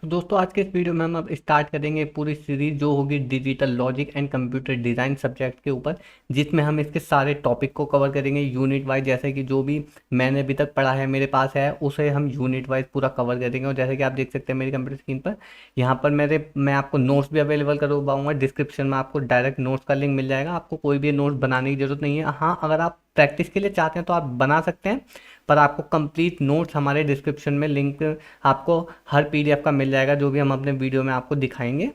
तो दोस्तों आज के इस वीडियो में हम अब स्टार्ट करेंगे पूरी सीरीज जो होगी digital logic and computer design subject के ऊपर, जिसमें हम इसके सारे टॉपिक को कवर करेंगे यूनिट वाइज। जैसे कि जो भी मैंने अभी तक पढ़ा है मेरे पास है उसे हम यूनिट वाइज पूरा कवर करेंगे। और जैसे कि आप देख सकते हैं मेरी कंप्यूटर स्क्रीन पर, यहाँ पर मैं आपको नोट्स भी अवेलेबल करवाऊंगा। डिस्क्रिप्शन में आपको डायरेक्ट नोट्स का लिंक मिल जाएगा। आपको कोई भी नोट्स बनाने की जरूरत नहीं है। हाँ, अगर आप प्रैक्टिस के लिए चाहते हैं तो आप बना सकते हैं, पर आपको कंप्लीट नोट्स हमारे डिस्क्रिप्शन में लिंक आपको हर पीडीएफ का मिल जाएगा, जो भी हम अपने वीडियो में आपको दिखाएंगे।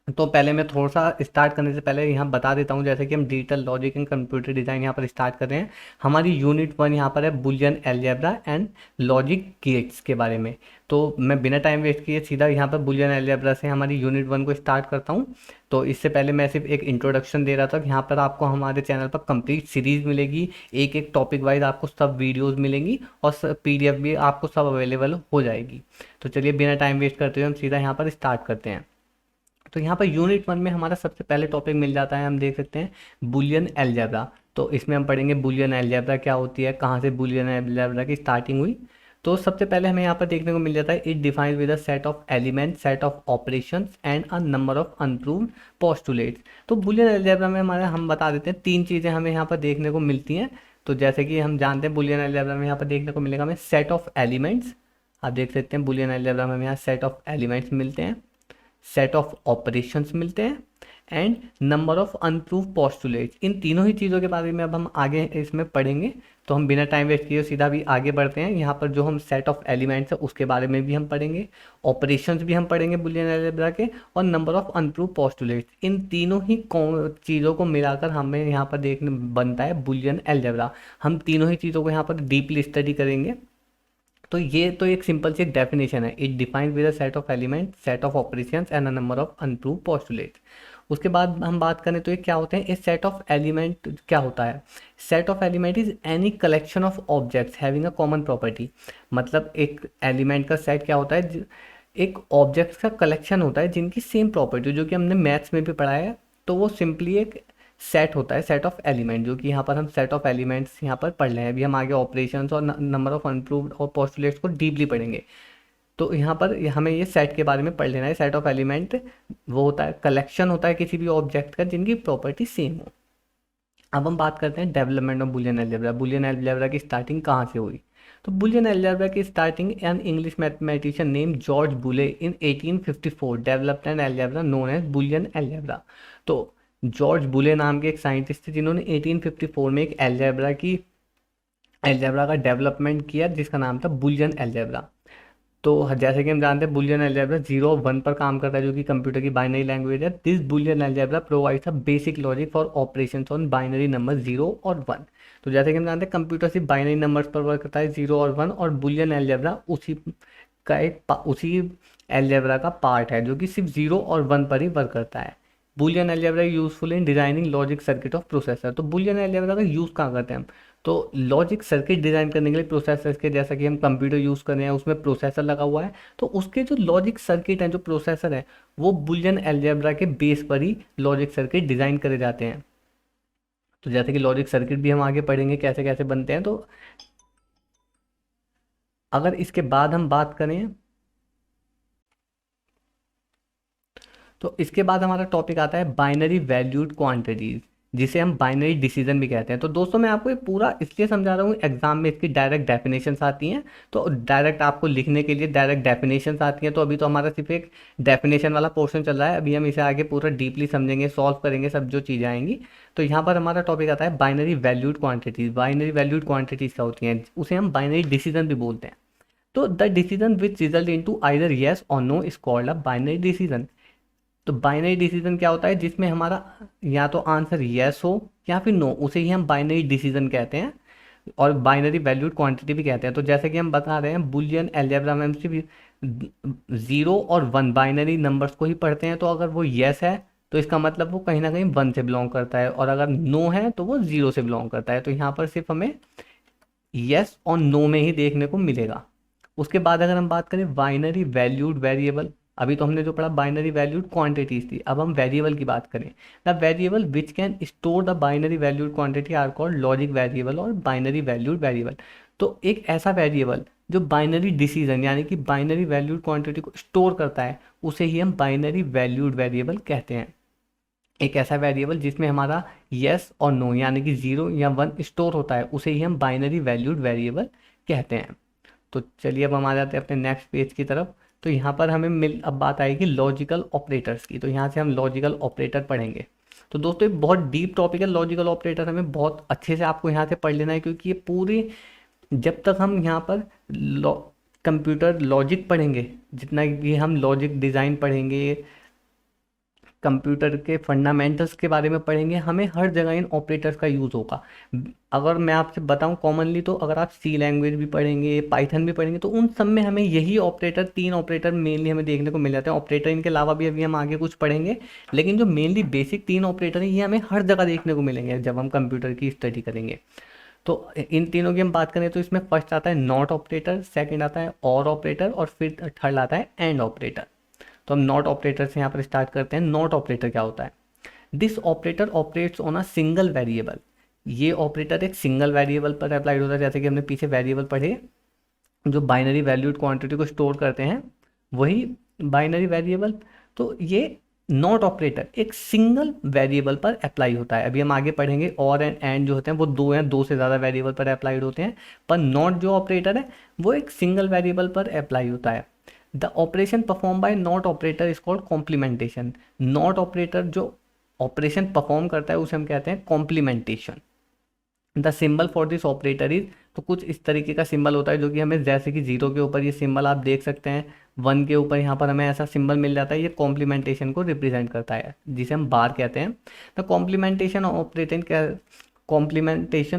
तो पहले मैं थोड़ा सा स्टार्ट करने से पहले यहाँ बता देता हूँ, जैसे कि हम digital logic and computer design यहाँ पर स्टार्ट कर रहे हैं। हमारी यूनिट 1 यहाँ पर है Boolean algebra and logic gates के बारे में। तो मैं बिना टाइम वेस्ट किए सीधा यहाँ पर बुलियन अलजेब्रा से हमारी यूनिट 1 को स्टार्ट करता हूँ। तो इससे पहले मैं सिर्फ एक इंट्रोडक्शन दे रहा था कि यहाँ पर आपको हमारे चैनल पर कंप्लीट सीरीज़ मिलेगी, एक एक टॉपिक वाइज आपको सब वीडियोज़ मिलेंगी और पीडीएफ भी आपको सब अवेलेबल हो जाएगी। तो चलिए बिना टाइम वेस्ट करते हुए हम सीधा यहाँ पर स्टार्ट करते हैं। तो यहाँ पर यूनिट 1 में हमारा सबसे पहले टॉपिक मिल जाता है, हम देख सकते हैं बुलियन अलजेब्रा। तो इसमें हम पढ़ेंगे बुलियन अलजेब्रा क्या होती है, कहाँ से बुलियन अलजेब्रा की स्टार्टिंग हुई। तो सबसे पहले हमें यहाँ पर देखने को मिल जाता है it defines with a set of element, set of operations and a number of unproved postulates. तो बुलियन अलजेब्रा में हमारे हम बता देते हैं तीन चीज़ें हमें यहाँ पर देखने को मिलती हैं। तो जैसे कि हम जानते हैं बुलियन अलजेब्रा में यहाँ पर देखने को मिलेगा हमें सेट ऑफ एलिमेंट्स। आप देख सकते हैं बुलियन अलजेब्रा में हमें यहाँ सेट ऑफ एलिमेंट्स मिलते हैं, सेट ऑफ ऑपरेशंस मिलते हैं and number of unproved postulates. इन तीनों ही चीज़ों के बारे में अब हम आगे इसमें पढ़ेंगे। तो हम बिना टाइम वेस्ट किए सीधा भी आगे बढ़ते हैं। यहाँ पर जो हम सेट ऑफ एलिमेंट्स है उसके बारे में भी हम पढ़ेंगे, ऑपरेशंस भी हम पढ़ेंगे बुलियन अलजेब्रा के, और नंबर ऑफ अनप्रूव पोस्टुलेट्स। इन तीनों ही चीज़ों को मिलाकर हमें यहाँ पर देखने बनता है बुलियन अलजेब्रा। हम तीनों ही चीज़ों को यहाँ पर डीपली स्टडी करेंगे। तो ये तो एक सिंपल सी डेफिनेशन है, it defines with a set of element, set of operations and a number of unproved postulates. उसके बाद हम बात करें तो ये क्या होते हैं, इस सेट ऑफ एलिमेंट क्या होता है। Set of element is any collection of objects having a common property. मतलब एक एलिमेंट का सेट क्या होता है, एक ऑब्जेक्ट्स का कलेक्शन होता है जिनकी सेम प्रॉपर्टी, जो कि हमने मैथ्स में भी पढ़ा है। तो वो सिंपली एक सेट होता है, सेट ऑफ एलिमेंट, जो कि यहाँ पर हम सेट ऑफ एलिमेंट्स यहाँ पर पढ़ रहे हैं। अभी हम आगे ऑपरेशंस और नंबर ऑफ अनप्रूव्ड और पोस्टुलेट्स को डीपली पढ़ेंगे। तो यहाँ पर हमें ये सेट के बारे में पढ़ लेना है। सेट ऑफ एलिमेंट वो होता है, कलेक्शन होता है किसी भी ऑब्जेक्ट का जिनकी प्रॉपर्टी सेम हो। अब हम बात करते हैं development of Boolean algebra. Boolean algebra की स्टार्टिंग कहाँ से हुई। तो बुलियन अलजेब्रा की starting an English mathematician name George Boole in 1854 developed an algebra known as Boolean algebra. तो जॉर्ज बुले नाम के एक साइंटिस्ट थे जिन्होंने 1854 में एक अलजेब्रा का डेवलपमेंट किया जिसका नाम था बुलियन अलजेब्रा। तो जैसे कि हम जानते हैं बुलियन अलजेब्रा 0 और 1 पर काम करता है, जो कि कंप्यूटर की बाइनरी लैंग्वेज है। This Boolean algebra provides a basic logic for operations on binary number 0 और 1। तो जैसे कि हम जानते हैं कंप्यूटर सिर्फ बाइनरी नंबर्स पर वर्क करता है 0 और 1, और बुलियन अलजेब्रा उसी अलजेब्रा का पार्ट है जो कि सिर्फ 0 और 1 पर ही वर्क करता है। Boolean algebra useful in designing logic circuit of processor. तो बुलियन अलजेब्रा का यूज़ कहाँ करते हैं हम, तो लॉजिक सर्किट डिज़ाइन करने के लिए प्रोसेसर्स के, जैसा कि हम कंप्यूटर यूज़ कर रहे हैं उसमें प्रोसेसर लगा हुआ है, तो उसके जो लॉजिक सर्किट हैं, जो प्रोसेसर है, वो बुलियन अलजेब्रा के बेस पर ही लॉजिक सर्किट डिज़ाइन करे जाते हैं। तो जैसे कि लॉजिक सर्किट भी हम आगे पढ़ेंगे कैसे कैसे बनते हैं। तो अगर इसके बाद हम बात करें, तो इसके बाद हमारा टॉपिक आता है बाइनरी वैल्यूड क्वांटिटीज, जिसे हम बाइनरी डिसीजन भी कहते हैं। तो दोस्तों मैं आपको ये पूरा इसलिए समझा रहा हूँ, एग्जाम में इसकी डायरेक्ट डेफिनेशंस आती हैं, तो डायरेक्ट आपको लिखने के लिए डायरेक्ट डेफिनेशंस आती हैं। तो अभी तो हमारा सिर्फ एक डेफिनेशन वाला पोर्शन चल रहा है, अभी हम इसे आगे पूरा डीपली समझेंगे, सॉल्व करेंगे, सब जो चीज़ें आएंगी। तो यहाँ पर हमारा टॉपिक आता है binary valued quantities. Binary valued quantities क्या होती हैं, उसे हम बाइनरी डिसीजन भी बोलते हैं। तो the decision which result into either yes और no is called a binary decision. तो बाइनरी डिसीजन क्या होता है, जिसमें हमारा या तो आंसर यस हो या फिर नो, उसे ही हम बाइनरी डिसीजन कहते हैं, और बाइनरी वैल्यूड क्वांटिटी भी कहते हैं। तो जैसे कि हम बता रहे हैं बुलियन अलजेब्रा में हम सिर्फ 0 और 1 बाइनरी नंबर्स को ही पढ़ते हैं। तो अगर वो यस है तो इसका मतलब वो कहीं ना कहीं 1 से बिलोंग करता है, और अगर नो है तो वो 0 से बिलोंग करता है। तो यहाँ पर सिर्फ हमें यस और नो में ही देखने को मिलेगा। उसके बाद अगर हम बात करें बाइनरी वैल्यूड वेरिएबल, अभी तो हमने जो पढ़ा बाइनरी वैल्यूड क्वांटिटीज थी, अब हम वेरिएबल की बात करें। The variable which can store the binary valued quantity are called logic variable और बाइनरी वैल्यूड वेरिएबल। तो एक ऐसा वेरिएबल जो बाइनरी डिसीजन यानी कि बाइनरी वैल्यूड क्वांटिटी को स्टोर करता है उसे ही हम बाइनरी वैल्यूड वेरिएबल कहते हैं। एक ऐसा वेरिएबल जिसमें हमारा यस और नो यानी कि 0 या 1 स्टोर होता है उसे ही हम बाइनरी वैल्यूड वेरिएबल कहते हैं। तो चलिए अब हम आ जाते हैं अपने नेक्स्ट पेज की तरफ। तो यहाँ पर हमें अब बात आएगी लॉजिकल ऑपरेटर्स की। तो यहाँ से हम लॉजिकल ऑपरेटर पढ़ेंगे। तो दोस्तों ये बहुत डीप टॉपिक है लॉजिकल ऑपरेटर, हमें बहुत अच्छे से आपको यहाँ से पढ़ लेना है, क्योंकि ये पूरी जब तक हम यहाँ पर कंप्यूटर लॉजिक पढ़ेंगे, जितना भी हम लॉजिक डिज़ाइन पढ़ेंगे, कंप्यूटर के फंडामेंटल्स के बारे में पढ़ेंगे, हमें हर जगह इन ऑपरेटर्स का यूज़ होगा। अगर मैं आपसे बताऊं कॉमनली, तो अगर आप सी लैंग्वेज भी पढ़ेंगे, पाइथन भी पढ़ेंगे, तो उन सब में हमें यही ऑपरेटर, 3 ऑपरेटर मेनली हमें देखने को मिल जाते हैं। ऑपरेटर इनके अलावा भी अभी हम आगे कुछ पढ़ेंगे, लेकिन जो मेनली बेसिक 3 ऑपरेटर हैं ये हमें हर जगह देखने को मिलेंगे जब हम कंप्यूटर की स्टडी करेंगे। तो इन तीनों की हम बात करें तो इसमें फर्स्ट आता है नॉट ऑपरेटर, सेकंड आता है और ऑपरेटर, और फिर थर्ड आता है एंड ऑपरेटर। तो हम नॉट ऑपरेटर से यहाँ पर स्टार्ट करते हैं। नॉट ऑपरेटर क्या होता है? This operator operates on a single variable. ये ऑपरेटर एक सिंगल वेरिएबल पर अप्लाइड होता है। जैसे कि हमने पीछे वेरिएबल पढ़े जो बाइनरी वैल्यूड क्वांटिटी को स्टोर करते हैं, वही बाइनरी वेरिएबल। तो ये नॉट ऑपरेटर एक सिंगल वेरिएबल पर अप्लाई होता है। अभी हम आगे पढ़ेंगे और एंड जो होते हैं वो दो हैं, दो से ज़्यादा वेरिएबल पर अप्लाइड होते हैं, पर नॉट जो ऑपरेटर है वो एक सिंगल वेरिएबल पर अप्लाई होता है। The operation perform bye not operator is called complementation. Not operator जो ऑपरेशन परफॉर्म करता है उसे हम कहते हैं complementation. The symbol for this operator is, तो कुछ इस तरीके का सिंबल होता है जो कि हमें, जैसे कि 0 के ऊपर ये सिंबल आप देख सकते हैं, 1 के ऊपर यहाँ पर हमें ऐसा सिंबल मिल जाता है, ये कॉम्प्लीमेंटेशन को रिप्रेजेंट करता है, जिसे हम बार कहते हैं। द कॉम्प्लीमेंटेशन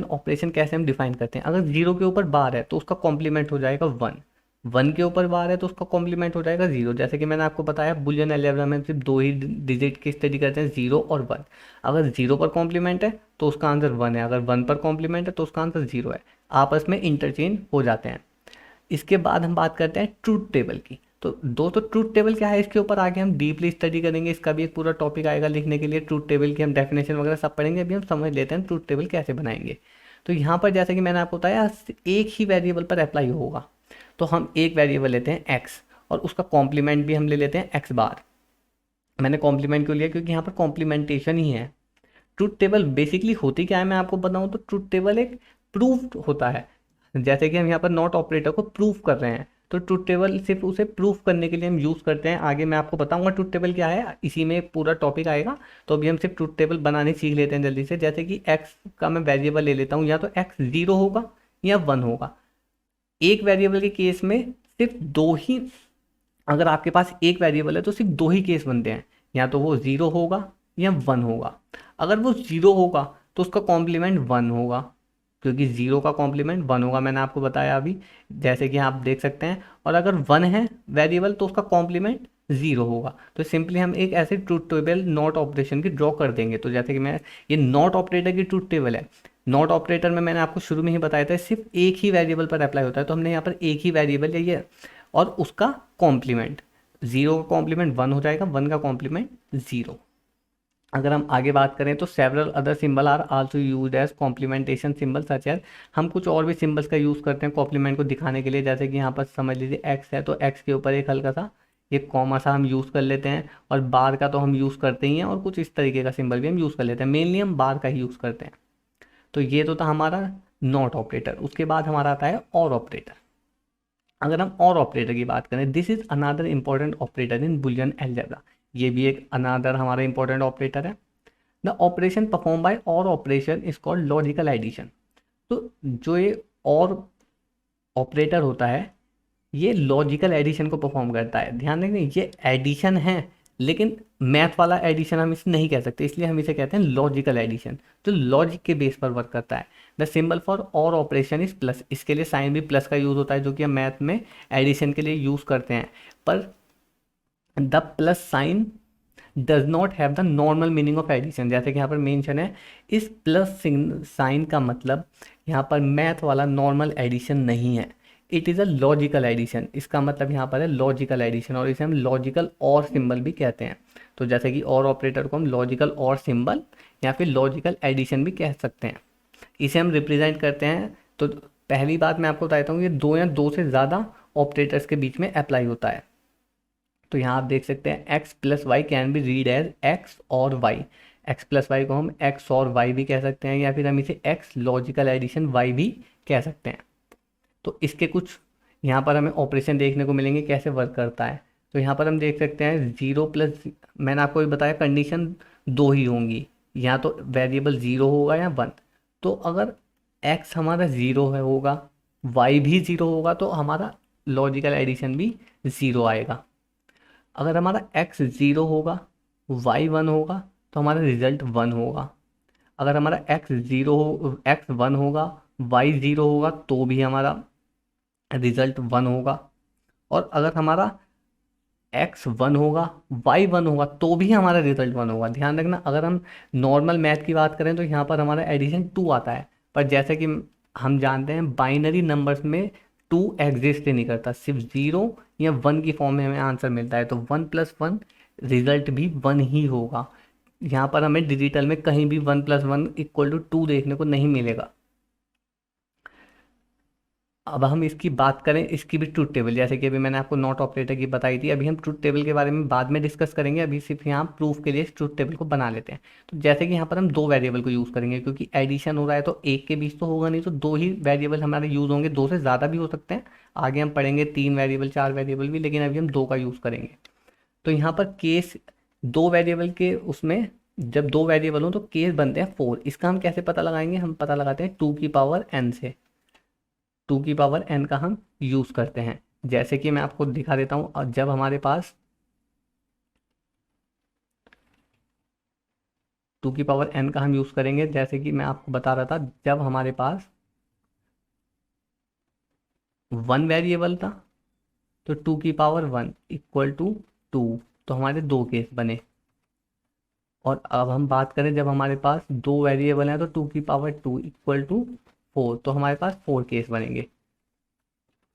ऑपरेशन कैसे हम डिफाइन करते हैं? अगर 0 के ऊपर बार है तो उसका कॉम्प्लीमेंट हो जाएगा 1, 1 के ऊपर बार है तो उसका कॉम्प्लीमेंट हो जाएगा 0। जैसे कि मैंने आपको बताया बुलियन अलजेब्रा में हम सिर्फ 2 ही डिजिट की स्टडी करते हैं, 0 और 1। अगर 0 पर कॉम्प्लीमेंट है तो उसका आंसर 1 है, अगर 1 पर कॉम्प्लीमेंट है तो उसका आंसर 0 है। आपस में इंटरचेंज हो जाते हैं। इसके बाद हम बात करते हैं ट्रूथ टेबल की। तो दोस्तों ट्रूथ टेबल क्या है, इसके ऊपर आगे हम डीपली स्टडी करेंगे, इसका भी एक पूरा टॉपिक आएगा लिखने के लिए। ट्रूथ टेबल की हम डेफिनेशन वगैरह सब पढ़ेंगे। अभी हम समझ लेते हैं ट्रूथ टेबल कैसे बनाएंगे। तो यहाँ पर जैसे कि मैंने आपको बताया एक ही वेरिएबल पर अप्लाई होगा। तो हम एक वेरिएबल लेते हैं x और उसका कॉम्प्लीमेंट भी हम ले लेते हैं x बार। मैंने कॉम्प्लीमेंट क्यों लिया? क्योंकि यहाँ पर कॉम्प्लीमेंटेशन ही है। ट्रूथ टेबल बेसिकली होती क्या है मैं आपको बताऊँ तो ट्रूथ टेबल एक प्रूफ होता है। जैसे कि हम यहाँ पर नॉट ऑपरेटर को प्रूफ कर रहे हैं, तो ट्रूथ टेबल सिर्फ उसे प्रूफ करने के लिए हम यूज़ करते हैं। आगे मैं आपको बताऊंगा ट्रूथ टेबल क्या है, इसी में पूरा टॉपिक आएगा। तो अभी हम सिर्फ ट्रूथ टेबल बनाने सीख लेते हैं जल्दी से। जैसे कि x का मैं वेरिएबल ले लेता हूँ, या तो x 0 होगा या 1 होगा। एक वेरिएबल के केस में सिर्फ 2 ही, अगर आपके पास एक वेरिएबल है तो सिर्फ 2 ही केस बनते हैं, या तो वो 0 होगा या 1 होगा। अगर वो 0 होगा तो उसका कॉम्प्लीमेंट 1 होगा, क्योंकि 0 का कॉम्प्लीमेंट 1 होगा, मैंने आपको बताया अभी, जैसे कि आप देख सकते हैं। और अगर 1 है वेरिएबल तो उसका कॉम्प्लीमेंट 0 होगा। तो सिंपली हम एक ऐसे ट्रूथ टेबल नॉट ऑपरेशन की ड्रॉ कर देंगे। तो जैसे कि मैं, ये नॉट ऑपरेटर की ट्रूथ टेबल है। नॉट ऑपरेटर में मैंने आपको शुरू में ही बताया था सिर्फ एक ही वेरिएबल पर अप्लाई होता है। तो हमने यहाँ पर एक ही वेरिएबल लिया है और उसका कॉम्प्लीमेंट, 0 का कॉम्प्लीमेंट 1 हो जाएगा, 1 का कॉम्प्लीमेंट 0। अगर हम आगे बात करें तो several other symbol are also used as complementation symbol such as, हम कुछ और भी सिंबल्स का यूज़ करते हैं कॉम्प्लीमेंट को दिखाने के लिए। जैसे कि यहाँ पर समझ लीजिए x है, तो x के ऊपर एक हल्का सा ये कॉमा सा हम यूज़ कर लेते हैं, और बार का तो हम यूज़ करते ही हैं, और कुछ इस तरीके का सिंबल भी हम यूज़ कर लेते हैं। मेनली हम बार का ही यूज़ करते हैं। तो ये तो था हमारा नॉट ऑपरेटर। उसके बाद हमारा आता है और ऑपरेटर। अगर हम और ऑपरेटर की बात करें, this is another important operator in Boolean algebra. ये भी एक अनदर हमारा इंपॉर्टेंट ऑपरेटर है। The operation perform by or operation is called logical addition. तो जो ये और ऑपरेटर होता है ये लॉजिकल एडिशन को परफॉर्म करता है। ध्यान रखिए ये एडिशन है, लेकिन मैथ वाला एडिशन हम इसे नहीं कह सकते, इसलिए हम इसे कहते हैं लॉजिकल एडिशन, जो लॉजिक के बेस पर वर्क करता है। द सिंबल फॉर और ऑपरेशन इज प्लस। इसके लिए साइन भी प्लस का यूज़ होता है, जो कि हम मैथ में एडिशन के लिए यूज़ करते हैं। पर the plus sign does not have the normal meaning of addition. जैसे कि यहाँ पर मेंशन है, इस प्लस साइन का मतलब यहाँ पर मैथ वाला नॉर्मल एडिशन नहीं है, it is a logical addition. इसका मतलब यहाँ पर है लॉजिकल एडिशन, और इसे हम लॉजिकल और सिंबल भी कहते हैं। तो जैसे कि और ऑपरेटर को हम लॉजिकल और सिंबल या फिर लॉजिकल एडिशन भी कह सकते हैं। इसे हम रिप्रेजेंट करते हैं तो पहली बात मैं आपको बताता हूँ, ये दो या दो से ज़्यादा ऑपरेटर्स के बीच में अप्लाई होता है। तो यहाँ आप देख सकते हैं X plus Y can be read as X or Y. X plus Y को हम एक्स और वाई भी कह सकते हैं, या फिर हम इसे एक्स लॉजिकल एडिशन वाई भी कह सकते हैं। तो इसके कुछ यहाँ पर हमें ऑपरेशन देखने को मिलेंगे कैसे वर्क करता है। तो यहाँ पर हम देख सकते हैं जीरो प्लस, मैंने आपको भी बताया कंडीशन दो ही होंगी, या तो वेरिएबल ज़ीरो होगा या वन। तो अगर एक्स हमारा ज़ीरो है होगा, वाई भी ज़ीरो होगा, तो हमारा लॉजिकल एडिशन भी ज़ीरो आएगा। अगर हमारा एक्स ज़ीरो होगा, वाई वन होगा, तो हमारा रिजल्ट वन होगा। अगर हमारा एक्स ज़ीरो हो, एक्स वन होगा, वाई ज़ीरो होगा, तो भी हमारा रिजल्ट वन होगा। और अगर हमारा एक्स वन होगा, वाई वन होगा, तो भी हमारा रिजल्ट वन होगा। ध्यान रखना, अगर हम नॉर्मल मैथ की बात करें तो यहाँ पर हमारा एडिशन टू आता है, पर जैसे कि हम जानते हैं बाइनरी नंबर्स में टू एग्जिस्ट ही नहीं करता, सिर्फ ज़ीरो या वन की फॉर्म में हमें आंसर मिलता है। तो वन प्लस वन रिजल्ट भी वन ही होगा। यहाँ पर हमें डिजिटल में कहीं भी one plus one equal to two देखने को नहीं मिलेगा। अब हम इसकी बात करें, इसकी भी ट्रूथ टेबल, जैसे कि अभी मैंने आपको नॉट ऑपरेटर की बताई थी, अभी हम ट्रूथ टेबल के बारे में बाद में डिस्कस करेंगे। अभी सिर्फ यहाँ प्रूफ के लिए इस ट्रूथ टेबल को बना लेते हैं। तो जैसे कि यहाँ पर हम दो वेरिएबल को यूज़ करेंगे, क्योंकि एडिशन हो रहा है तो एक के बीच तो होगा नहीं, तो दो ही वेरिएबल हमारे यूज़ होंगे। दो से ज़्यादा भी हो सकते हैं, आगे हम पढ़ेंगे तीन वेरिएबल चार वेरिएबल भी, लेकिन अभी हम दो का यूज़ करेंगे। तो यहाँ पर केस दो वेरिएबल के उसमें, जब दो वेरिएबल हो तो केस बनते हैं फोर। इसका हम कैसे पता लगाएंगे, हम पता लगाते हैं टू की पावर एन से। टू की पावर एन का हम यूज़ करते हैं, जैसे कि मैं आपको दिखा देता हूँ। जब हमारे पास टू की पावर एन का हम यूज़ करेंगे, जैसे कि मैं आपको बता रहा था, जब हमारे पास वन वेरिएबल था तो टू की power one equal to two, तो हमारे दो केस बने। और अब हम बात करें जब हमारे पास दो वेरिएबल हैं तो टू की power two equal to four, तो हमारे पास फोर केस बनेंगे।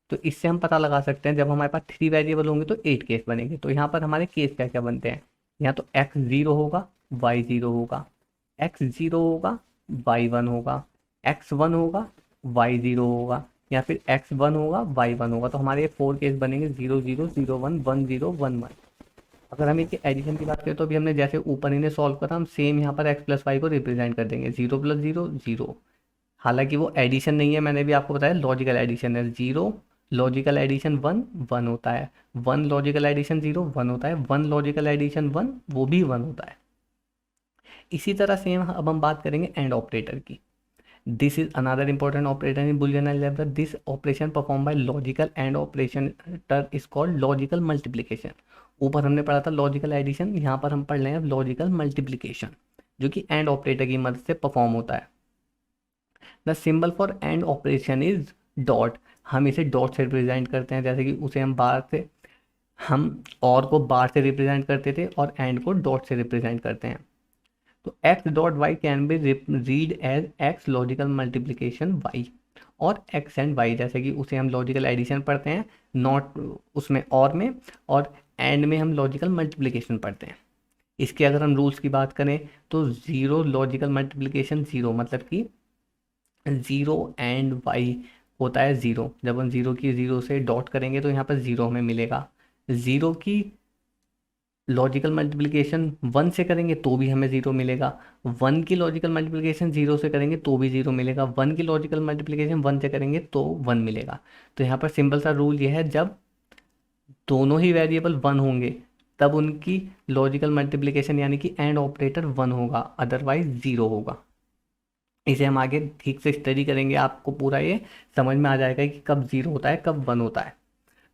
तो इससे हम पता लगा सकते हैं जब हमारे पास थ्री वेरिएबल होंगे तो एट केस बनेंगे। तो यहाँ पर हमारे केस क्या क्या बनते हैं, यहाँ तो एक्स ज़ीरो होगा, वाई ज़ीरो होगा, एक्स ज़ीरो होगा, वाई वन होगा, एक्स वन होगा, वाई ज़ीरो होगा, या फिर एक्स वन होगा, वाई वन होगा। तो हमारे ये फोर केस बनेंगे, zero zero zero one one zero one one. अगर हम इसके एडिशन की बात करें तो अभी हमने जैसे ऊपर इन्हें सॉल्व करा, हम सेम यहाँ पर एक्स प्लस वाई को रिप्रेजेंट कर देंगे, जीरो प्लस जीरो जीरो। हालांकि वो एडिशन नहीं है, मैंने भी आपको बताया लॉजिकल एडिशन है। Zero logical addition one one होता है, one logical addition zero one होता है, वन लॉजिकल एडिशन वन वो भी वन होता है। इसी तरह सेम अब हम बात करेंगे एंड ऑपरेटर की। This is another important operator in Boolean algebra. This operation perform bye logical and operator is called logical multiplication. ऊपर हमने पढ़ा था लॉजिकल एडिशन, यहाँ पर हम पढ़ रहे हैं लॉजिकल मल्टीप्लिकेशन, जो कि एंड ऑपरेटर की मदद से परफॉर्म होता है। The symbol for and operation is dot. हम इसे डॉट से रिप्रेजेंट करते हैं, जैसे कि उसे हम बार से, हम और को बार से रिप्रेजेंट करते थे और एंड को डॉट से रिप्रेजेंट करते हैं। तो X dot Y can be read as X logical multiplication Y, और एक्स एंड वाई, जैसे कि उसे हम लॉजिकल एडिशन पढ़ते हैं नॉट उसमें और में, और एंड में हम लॉजिकल मल्टीप्लिकेशन पढ़ते हैं। इसके अगर हम रूल्स की बात करें तो ज़ीरो लॉजिकल मल्टीप्लिकेशन ज़ीरो, मतलब कि ज़ीरो एंड वाई होता है ज़ीरो। जब हम ज़ीरो की ज़ीरो से डॉट करेंगे तो यहाँ पर ज़ीरो हमें मिलेगा। ज़ीरो की लॉजिकल मल्टीप्लिकेशन वन से करेंगे तो भी हमें ज़ीरो मिलेगा। वन की लॉजिकल मल्टीप्लिकेशन ज़ीरो से करेंगे तो भी ज़ीरो मिलेगा। वन की लॉजिकल मल्टीप्लिकेशन वन से करेंगे तो वन मिलेगा। तो यहाँ पर सिंपल सा रूल ये है, जब दोनों ही वेरिएबल वन होंगे तब उनकी लॉजिकल मल्टीप्लिकेशन यानी कि एंड ऑपरेटर वन होगा, अदरवाइज ज़ीरो होगा। इसे हम आगे ठीक से स्टडी करेंगे, आपको पूरा ये समझ में आ जाएगा कि कब ज़ीरो होता है कब वन होता है।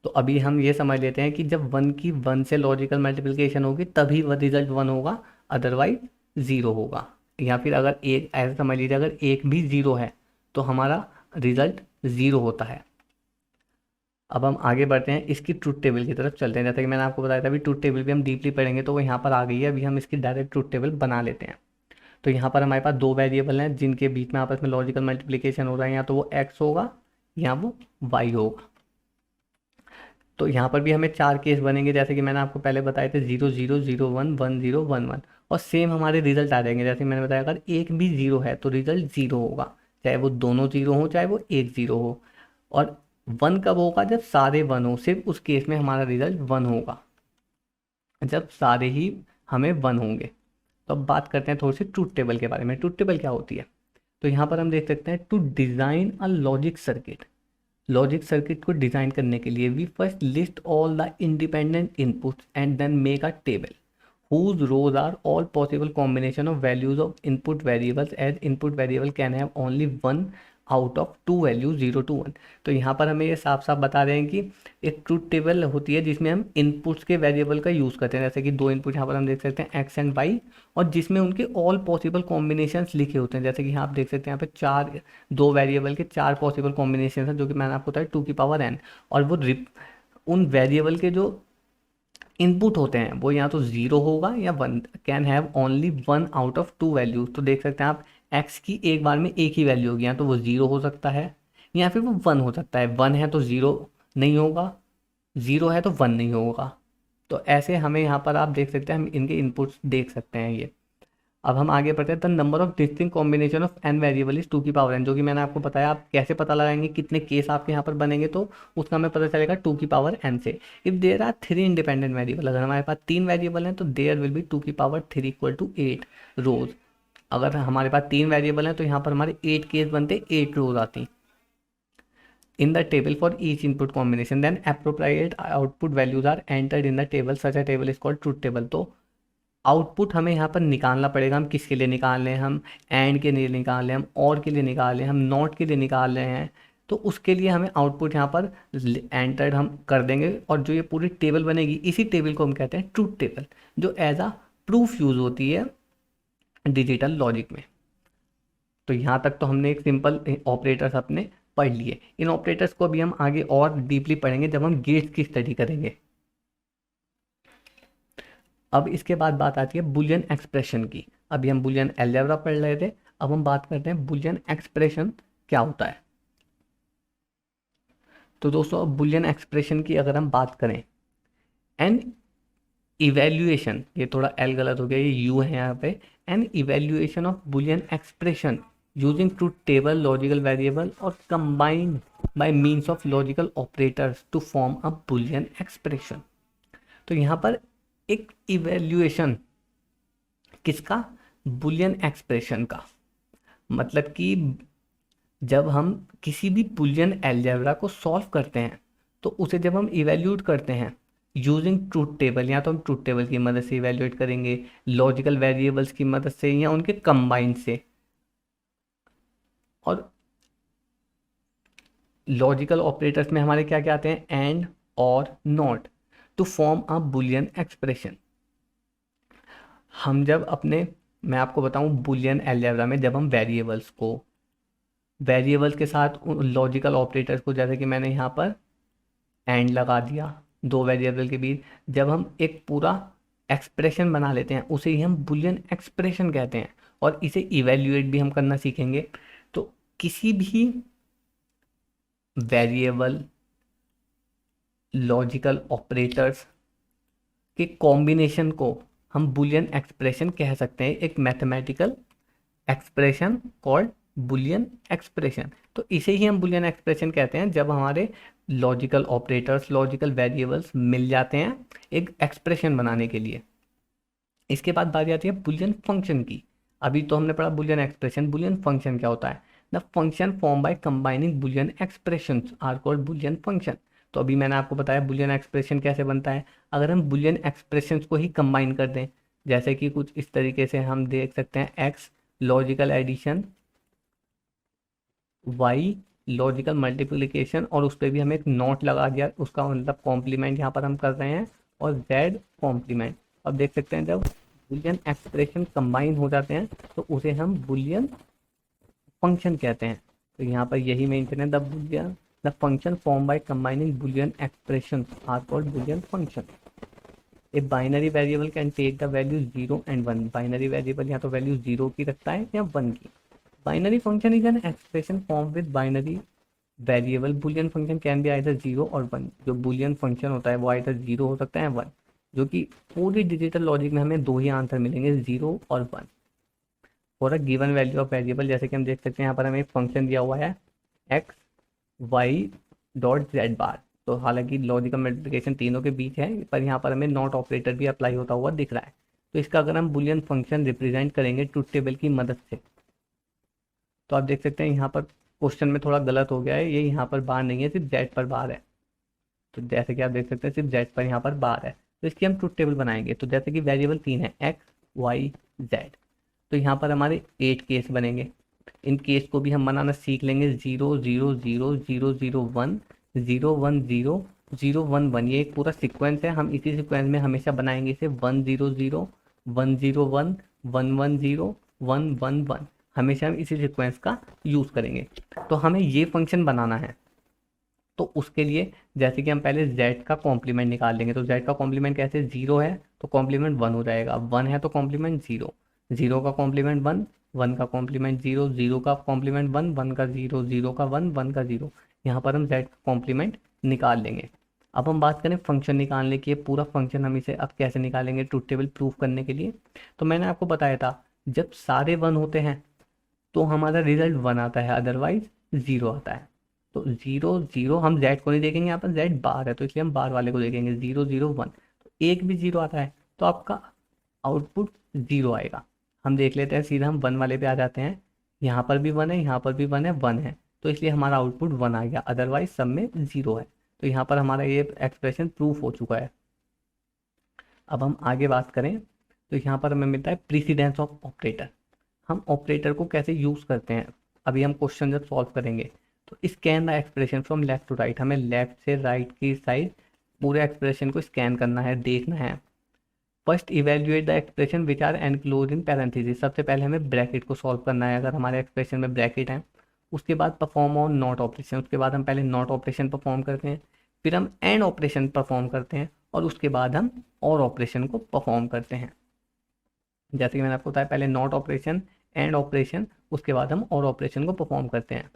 तो अभी हम ये समझ लेते हैं कि जब वन की वन से लॉजिकल मल्टीप्लिकेशन होगी तभी वह रिजल्ट वन होगा, अदरवाइज ज़ीरो होगा। या फिर अगर एक ऐसा समझ लीजिए, अगर एक भी ज़ीरो है तो हमारा रिजल्ट ज़ीरो होता है। अब हम आगे बढ़ते हैं, इसकी ट्रूथ टेबल की तरफ चलते हैं। जैसे कि मैंने आपको बताया था अभी ट्रूथ टेबल भी हम डीपली पढ़ेंगे, तो वो यहाँ पर आ गई है। अभी हम इसकी डायरेक्ट ट्रूथ टेबल बना लेते हैं। तो यहाँ पर हमारे पास दो वेरिएबल हैं जिनके बीच में आपस में लॉजिकल मल्टीप्लिकेशन हो रहा है, या तो वो एक्स होगा या वो वाई होगा। तो यहाँ पर भी हमें चार केस बनेंगे, जैसे कि मैंने आपको पहले बताए थे, zero zero zero one one zero one one. और सेम हमारे रिजल्ट आ जाएंगे, जैसे मैंने बताया अगर एक भी जीरो है तो रिजल्ट जीरो होगा, चाहे वो दोनों जीरो हो चाहे वो एक जीरो हो। और वन कब होगा? जब सारे वन हो, सिर्फ उस केस में हमारा रिजल्ट वन होगा, जब सारे ही हमें वन होंगे। तो अब बात करते हैं थोड़ी सी ट्रूथ टेबल के बारे में। ट्रूथ टेबल क्या होती है? तो यहाँ पर हम देख सकते हैं, to design a logic circuit, logic circuit को डिज़ाइन करने के लिए we first list all the independent inputs and then make a table whose rows are all possible combination of values of input variables, as input variable can have only one out of two value 0 to 1। तो यहाँ पर हमें ये साफ साफ बता रहे हैं कि एक ट्रूथ टेबल होती है जिसमें हम इनपुट्स के वेरिएबल का यूज़ करते हैं, जैसे कि दो इनपुट यहाँ पर हम देख सकते हैं एक्स एंड वाई, और जिसमें उनके ऑल पॉसिबल कॉम्बिनेशंस लिखे होते हैं। जैसे कि यहाँ आप देख सकते हैं यहाँ पे चार, दो वेरिएबल के चार पॉसिबल कॉम्बिनेशन हैं, जो कि मैंने आपको बताया 2n, और वो उन वेरिएबल के जो इनपुट होते हैं वो या तो ज़ीरो होगा या one, can have only one out of to values. तो देख सकते हैं आप, एक्स की एक बार में एक ही वैल्यू होगी, या तो वो ज़ीरो हो सकता है या फिर वो वन हो सकता है। वन है तो ज़ीरो नहीं होगा, ज़ीरो है तो वन नहीं होगा। तो ऐसे हमें यहाँ पर आप देख सकते हैं, हम इनके इनपुट्स देख सकते हैं ये। अब हम आगे बढ़ते हैं। The number of distinct combination of n variable is 2n, जो कि मैंने आपको बताया। आप कैसे पता लगाएंगे कितने केस आपके यहाँ पर बनेंगे, तो उसका हमें पता चलेगा 2n से। If there are 3 independent variable, अगर हमारे पास 3 वेरिएबल हैं तो there will be 2 equal to 8 rows. अगर हमारे पास 3 वेरिएबल हैं तो यहाँ पर हमारे 8 केस बनते, 8 रोज आती in the table for each input combination, then appropriate output values are entered in the table, such a table is called truth table। तो आउटपुट हमें यहाँ पर निकालना पड़ेगा। हम किसके लिए निकाल रहे हैं? हम एंड के लिए निकाल रहे हैं, हम और के लिए निकाल रहे हैं, हम नॉट के लिए निकाल रहे हैं। तो उसके लिए हमें आउटपुट यहाँ पर एंटर्ड हम कर देंगे, और जो ये पूरी टेबल बनेगी, इसी टेबल को हम कहते हैं ट्रूथ टेबल, जो एज अ प्रूफ यूज़ होती है डिजिटल लॉजिक में। तो यहाँ तक तो हमने एक सिंपल ऑपरेटर्स अपने पढ़ लिए। इन ऑपरेटर्स को अभी हम आगे और डीपली पढ़ेंगे जब हम गेट्स की स्टडी करेंगे। अब इसके बाद बात आती है बुलियन एक्सप्रेशन की। अभी हम बुलियन अलजेब्रा पढ़ रहे थे, अब हम बात करते हैं बुलियन एक्सप्रेशन क्या होता है। तो दोस्तों, अब बुलियन एक्सप्रेशन की अगर हम बात करें, एन इवेल्युएशन, ये थोड़ा एल गलत हो गया, ये यू है यहाँ पे, an evaluation of Boolean expression using truth table, logical variable और combined by means of logical operators to form a Boolean expression. तो यहाँ पर एक इवेल्युएशन किसका? बुलियन एक्सप्रेशन का। मतलब कि जब हम किसी भी बुलियन अलजेब्रा को सॉल्व करते हैं तो उसे जब हम इवेल्यूट करते हैं यूजिंग ट्रूथ टेबल, या तो हम ट्रूथ टेबल की मदद से इवेल्यूएट करेंगे, लॉजिकल वेरिएबल्स की मदद से, या उनके कंबाइन से। और लॉजिकल ऑपरेटर्स में हमारे क्या क्या आते हैं? एंड और not, to form a Boolean expression. हम जब अपने, मैं आपको बताऊं, बुलियन अलजेब्रा में जब हम वेरिएबल्स के साथ लॉजिकल ऑपरेटर्स को, जैसे कि मैंने यहाँ पर एंड लगा दिया दो वेरिएबल के बीच, जब हम एक पूरा एक्सप्रेशन बना लेते हैं उसे ही हम बुलियन एक्सप्रेशन कहते हैं। और इसे इवेल्युएट भी हम करना सीखेंगे। तो किसी भी वेरिएबल लॉजिकल ऑपरेटर्स के कॉम्बिनेशन को हम बुलियन एक्सप्रेशन कह सकते हैं, एक mathematical expression called Boolean expression. तो इसे ही हम बुलियन एक्सप्रेशन कहते हैं जब हमारे लॉजिकल ऑपरेटर्स, लॉजिकल वेरिएबल्स मिल जाते हैं एक एक्सप्रेशन बनाने के लिए। इसके बाद बात आती है बुलियन फंक्शन की। अभी तो हमने पढ़ा बुलियन एक्सप्रेशन, बुलियन फंक्शन क्या होता है? The function form by combining Boolean expressions are called Boolean function. तो अभी मैंने आपको बताया बुलियन एक्सप्रेशन कैसे बनता है। अगर हम बुलियन एक्सप्रेशंस को ही कंबाइन कर दें, जैसे कि कुछ इस तरीके से हम देख सकते हैं, x logical addition, y logical multiplication, और उस पर भी हमें एक नोट लगा दिया, उसका मतलब कॉम्प्लीमेंट यहाँ पर हम कर रहे हैं, और जेड कॉम्प्लीमेंट। अब देख सकते हैं जब बुलियन एक्सप्रेशन कंबाइन हो जाते हैं तो उसे हम बुलियन फंक्शन कहते हैं। तो यहाँ पर यही मेंशन है, the function form by combining Boolean expressions are called Boolean function. A binary variable can take the value 0 and 1। Binary variable या तो वैल्यू 0 की रखता है या 1 की। Binary function is an expression form with binary variable. Boolean function can be either 0 और 1। जो Boolean function होता है वो आइदर 0 हो सकता है 1, जो कि पूरी डिजिटल लॉजिक में हमें दो ही आंसर मिलेंगे, 0 और 1। For a given value of variable, जैसे कि हम देख सकते हैं यहाँ पर हमें एक फंक्शन दिया हुआ है एक्स वाई डॉट जेड बार। तो हालांकि लॉजिकल मल्टीप्लिकेशन तीनों के बीच है, पर यहाँ पर हमें नॉट ऑपरेटर भी अप्लाई होता हुआ दिख रहा है। तो इसका अगर हम बुलियन फंक्शन रिप्रेजेंट करेंगे ट्रुथ टेबल की मदद से, तो आप देख सकते हैं यहाँ पर क्वेश्चन में थोड़ा गलत हो गया है, ये यहाँ पर बार नहीं है, सिर्फ जेड पर बार है। तो जैसे कि आप देख सकते हैं सिर्फ जेड पर यहाँ पर बार है। तो इसकी हम ट्रुथ टेबल बनाएंगे। तो जैसे कि वेरिएबल तीन है एक्स वाई जेड, तो यहाँ पर हमारे 8 केस बनेंगे। इन केस को भी हम बनाना सीख लेंगे। 0 0 0 0 0 1 0 1 0 0 1 1, ये एक पूरा सीक्वेंस है। हम इसी सीक्वेंस में हमेशा बनाएंगे इसे 1 0 0 1 0 1 1 1 0 1 1 1, हमेशा हम इसी सीक्वेंस का यूज़ करेंगे। तो हमें ये फंक्शन बनाना है। तो उसके लिए जैसे कि हम पहले z का कॉम्प्लीमेंट निकाल लेंगे। तो z का कॉम्प्लीमेंट कैसे, 0 है तो कॉम्प्लीमेंट 1 हो जाएगा, 1 है तो कॉम्प्लीमेंट 0, 0 का कॉम्प्लीमेंट 1, 1 का कॉम्प्लीमेंट 0, 0 का कॉम्प्लीमेंट 1, 1 का 0, 0 का 1, 1 का 0। यहाँ पर हम z का कॉम्प्लीमेंट निकाल लेंगे। अब हम बात करें फंक्शन निकालने की। पूरा फंक्शन हम इसे अब कैसे निकालेंगे ट्रुथ टेबल प्रूफ करने के लिए। तो मैंने आपको बताया था जब सारे 1 होते हैं तो हमारा रिजल्ट 1 आता है, अदरवाइज 0 आता है। तो 0 0 हम z को नहीं देखेंगे, यहाँ पर z बार है तो इसलिए हम बार वाले को देखेंगे। 0 0 1, तो एक भी 0 आता है तो आपका आउटपुट 0 आएगा। हम देख लेते हैं, सीधा हम 1 वाले पे आ जाते हैं। यहाँ पर भी 1 है, यहाँ पर भी 1 है, 1 है, तो इसलिए हमारा आउटपुट 1 आ गया, अदरवाइज सब में 0 है। तो यहाँ पर हमारा ये एक्सप्रेशन प्रूफ हो चुका है। अब हम आगे बात करें तो यहाँ पर हमें मिलता है प्रीसिडेंस ऑफ ऑपरेटर। हम ऑपरेटर को कैसे यूज़ करते हैं, अभी हम क्वेश्चन जब सॉल्व करेंगे। तो scan the expression from left to right, हमें लेफ्ट से राइट की साइड पूरे एक्सप्रेशन को स्कैन करना है, देखना है। First evaluate the expression which are enclose in parenthesis, सबसे पहले हमें ब्रैकेट को सॉल्व करना है अगर हमारे एक्सप्रेशन में ब्रैकेट है। उसके बाद परफॉर्म ऑन नॉट ऑपरेशन, उसके बाद हम पहले नॉट ऑपरेशन परफॉर्म करते हैं, फिर हम एंड ऑपरेशन परफॉर्म करते हैं, और उसके बाद हम और ऑपरेशन को परफॉर्म करते हैं। जैसे कि मैंने आपको बताया, पहले नॉट ऑपरेशन, एंड ऑपरेशन, उसके बाद हम और ऑपरेशन को परफॉर्म करते हैं।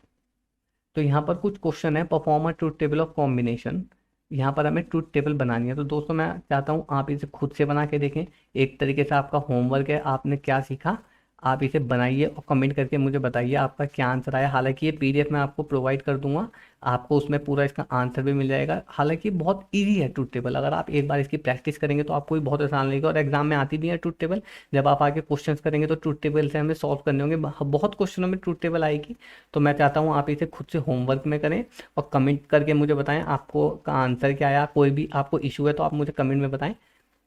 तो यहाँ पर कुछ क्वेश्चन है, perform a truth table of combination. यहाँ पर हमें ट्रुथ टेबल बनानी है। तो दोस्तों मैं चाहता हूँ आप इसे खुद से बना के देखें, एक तरीके से आपका होमवर्क है, आपने क्या सीखा आप इसे बनाइए और कमेंट करके मुझे बताइए आपका क्या आंसर आया। हालांकि ये पीडीएफ मैं आपको प्रोवाइड कर दूंगा, आपको उसमें पूरा इसका आंसर भी मिल जाएगा। हालांकि बहुत इजी है ट्रुथ टेबल, अगर आप एक बार इसकी प्रैक्टिस करेंगे तो आपको भी बहुत आसान लगेगा, और एग्जाम में आती भी है ट्रुथ टेबल। जब आप आगे क्वेश्चंस करेंगे तो ट्रुथ टेबल से हमें सॉल्व करने होंगे, बहुत क्वेश्चनों में ट्रुथ टेबल आएगी। तो मैं चाहता हूँ आप इसे खुद से होमवर्क में करें और कमेंट करके मुझे बताएं आपको का आंसर क्या आया। कोई भी आपको इशू है तो आप मुझे कमेंट में बताएं,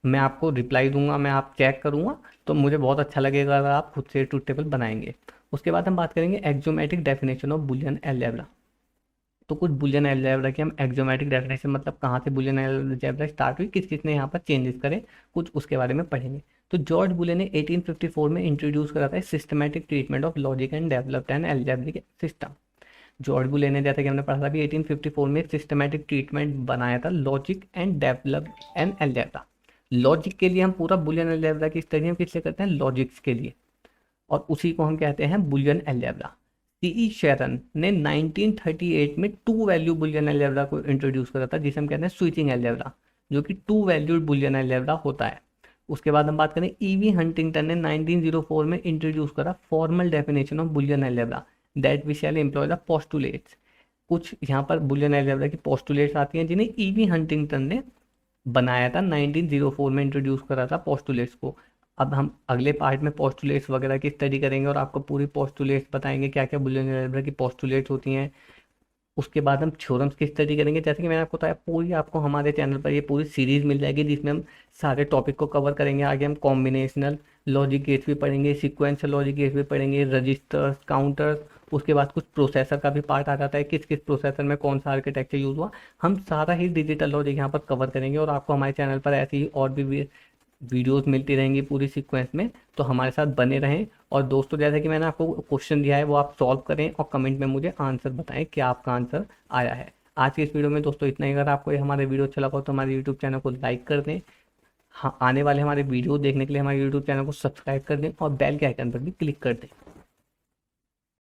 मैं आपको रिप्लाई दूंगा, मैं आप चेक करूंगा। तो मुझे बहुत अच्छा लगेगा अगर आप खुद से ट्रुथ टेबल बनाएंगे। उसके बाद हम बात करेंगे एक्सोमेटिक डेफिनेशन ऑफ बुलियन अलजेब्रा। तो कुछ बुलियन अलजेब्रा की हम एक्सोमेटिक डेफिनेशन, मतलब कहाँ से बुलियन अलजेब्रा स्टार्ट हुई, किस किसने यहाँ पर चेंजेस करे, कुछ उसके बारे में पढ़ेंगे। तो जॉर्ज बुलियन ने 1854 में इंट्रोड्यूस करा था systematic treatment of logic and developed N algebraic system. George Boolean ने, जैसे कि हमने पढ़ा था भी, 1854 में सिस्टमैटिक ट्रीटमेंट बनाया था logic and developed an algebra. Logic के लिए हम पूरा बुलियन अलजेब्रा की स्टडी हम किससे करते हैं, लॉजिक्स के लिए, और उसी को हम कहते हैं बुलियन अलजेब्रा। सीई शेरन ने 1938 में 2 वैल्यू बुलियन अलजेब्रा को इंट्रोड्यूस करा था, जिसे हम कहते हैं स्विचिंग अलजेब्रा, जो कि 2 वैल्यूड बुलियन अलजेब्रा होता है। उसके बाद हम बात करें, ईवी हंटिंगटन ने 1904 में इंट्रोड्यूस करा formal definition of Boolean algebra that we shall employ the postulates. कुछ यहाँ पर बुलियन अलजेब्रा की पोस्टुलेट्स आती हैं जिन्हें ईवी हंटिंगटन ने बनाया था, 1904 में इंट्रोड्यूस करा था पोस्टुलेट्स को। अब हम अगले पार्ट में पोस्टुलेट्स वगैरह की स्टडी करेंगे और आपको पूरी पोस्टुलेट्स बताएंगे क्या क्या बुलियन अलजेब्रा की पोस्टुलेट्स होती हैं। उसके बाद हम थ्योरम्स की स्टडी करेंगे। जैसे कि मैंने आपको बताया, पूरी आपको हमारे चैनल पर ये पूरी सीरीज मिल जाएगी जिसमें हम सारे टॉपिक को कवर करेंगे। आगे हम कॉम्बिनेशनल लॉजिक गेट्स भी पढ़ेंगे, सीक्वेंशियल लॉजिक गेट्स भी पढ़ेंगे, रजिस्टर्स, काउंटर्स। उसके बाद कुछ प्रोसेसर का भी पार्ट आ जाता है, किस किस प्रोसेसर में कौन सा आर्किटेक्चर यूज़ हुआ। हम सारा ही डिजिटल लॉजिक यहाँ पर कवर करेंगे, और आपको हमारे चैनल पर ऐसी ही और भी वीडियोस मिलती रहेंगी पूरी सीक्वेंस में। तो हमारे साथ बने रहें। और दोस्तों, जैसे कि मैंने आपको क्वेश्चन दिया है वो आप सॉल्व करें और कमेंट में मुझे आंसर बताएं क्या आपका आंसर आया है। आज की इस वीडियो में दोस्तों इतना ही। अगर आपको ये हमारे वीडियो अच्छा लगा हो तो हमारे यूट्यूब चैनल को लाइक कर दें। हाँ, आने वाले हमारे वीडियो देखने के लिए हमारे यूट्यूब चैनल को सब्सक्राइब कर दें और बेल के आइकन पर भी क्लिक कर दें।